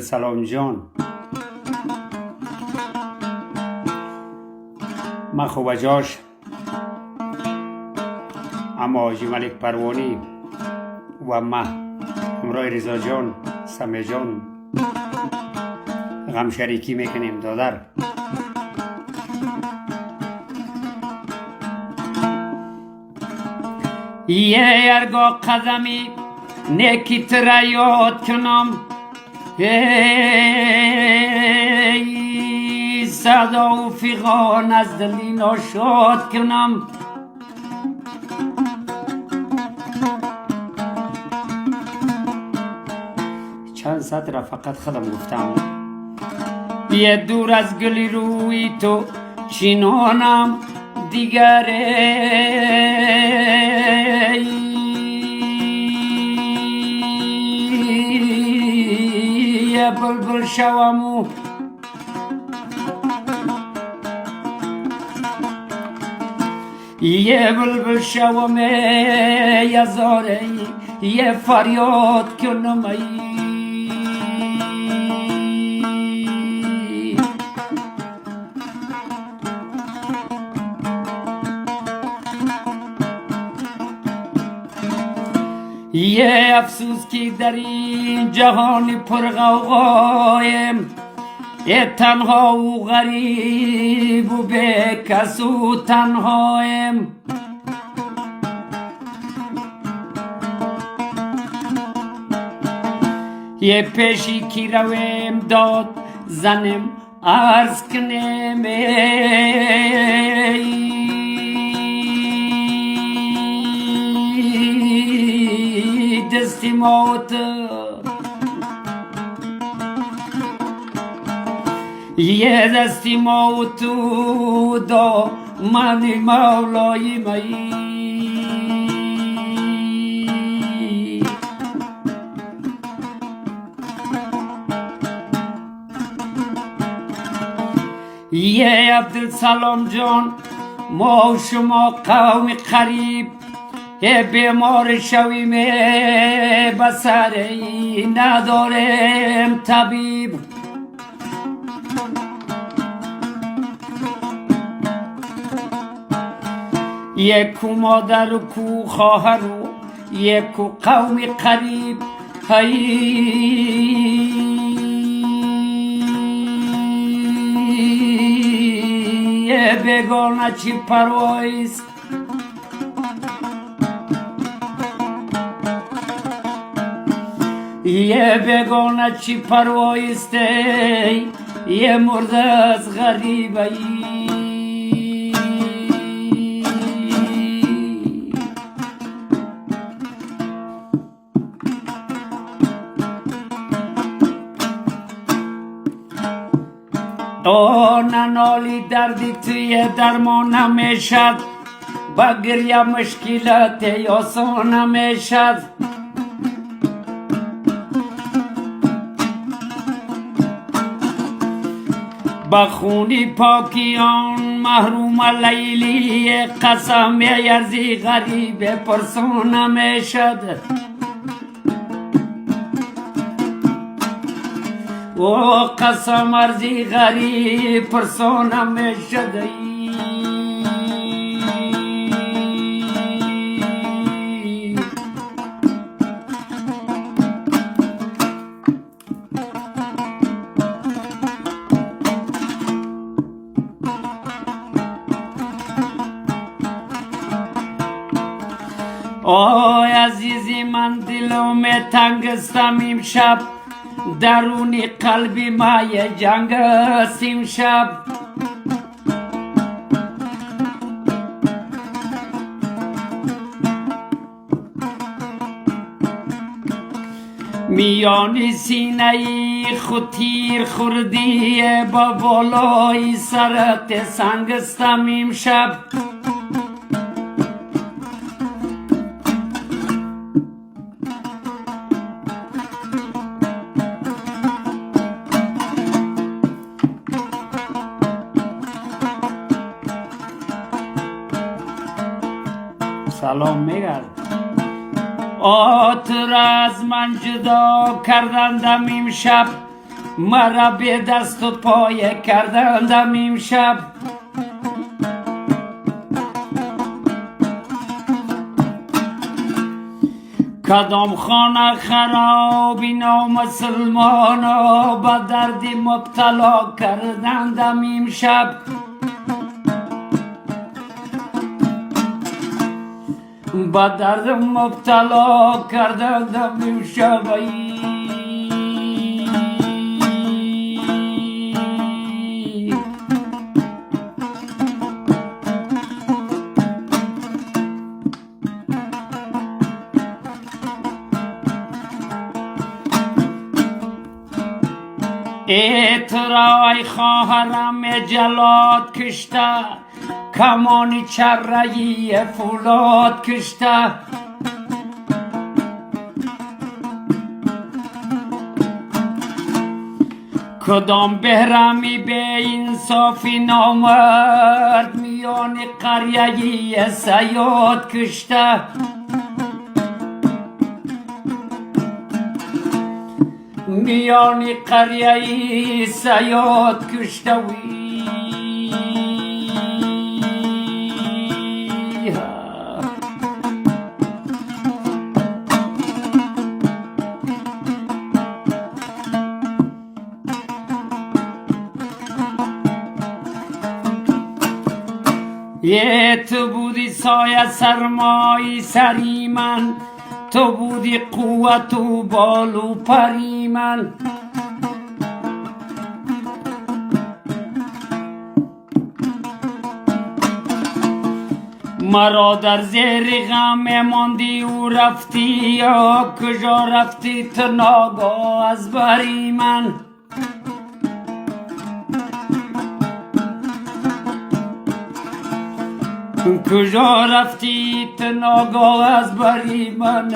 عبدالسلام جان، ما خوب جاش اما حاجی ملک پروانی و ما همراه رضا جان سمی جان غم شریکی میکنیم دادر. یه ارگاه قدمی نیکی تر یاد کنم، ای صدا و فیغان از دلی ناشاد کنم. چند سطر فقط خودم گفتم. یه دور از گلی روی تو چینانم دیگره، یه بلبل شوامو یه بلبل شوم یه زاره یه فریاد کنم ای. یه افسوس که در این جهان پرغوغایم، یه تنها و غریب و به کس و تنهایم. یه پیشی که رویم داد زنم عرض کنم دستی موت، یه دستی موت دا من مولای مایی. یه عبدالسلام جان ما و شما قوم قریب، یه بیمار شویم بسری نداریم طبیب. یک کو مادر و کو خواهر و یک کو قوم قریب، یه بگانه چی پروایست، یه بگانه چی پروایسته، یه مرده از غریبه. ننالی دردی توی درمان نمیشد، با گریه مشکلات آسان نمیشد. با خونی پاکیان محروم لیلی، قسم یرزی غریب پرسان نمیشد. و قسم ارزی غریب پرسان نمیشد. آی عزیزی من دلم تنگستم امشب، درونی قلبی ما یه جنگ است امشب. میانی سینه خود تیر خوردی، با بالای سرت سنگستم امشب. سلام میگرد. آتر از من جدا کردندم امشب، مرا به دست و پای کردندم امشب. کدام خانه خراب اینا مسلمانا با درد مبتلا کردندم امشب. با درد مبتلا کردندم امشب. ای خواهرم جلاد کشته، کمانی چرهی فولاد کشته. کدام بهرمی به انصافی نامرد، میان قریه صیاد کشته. میان قریه صیاد کشته وی. تو بودی سایه سرمایی سری من، تو بودی قوت و بال و پری من. مرا در زیر غم ماندی و رفتی، یا کجا رفتی تو ناگاه از بری من. کجا رفتی تو ناگاه از بری من.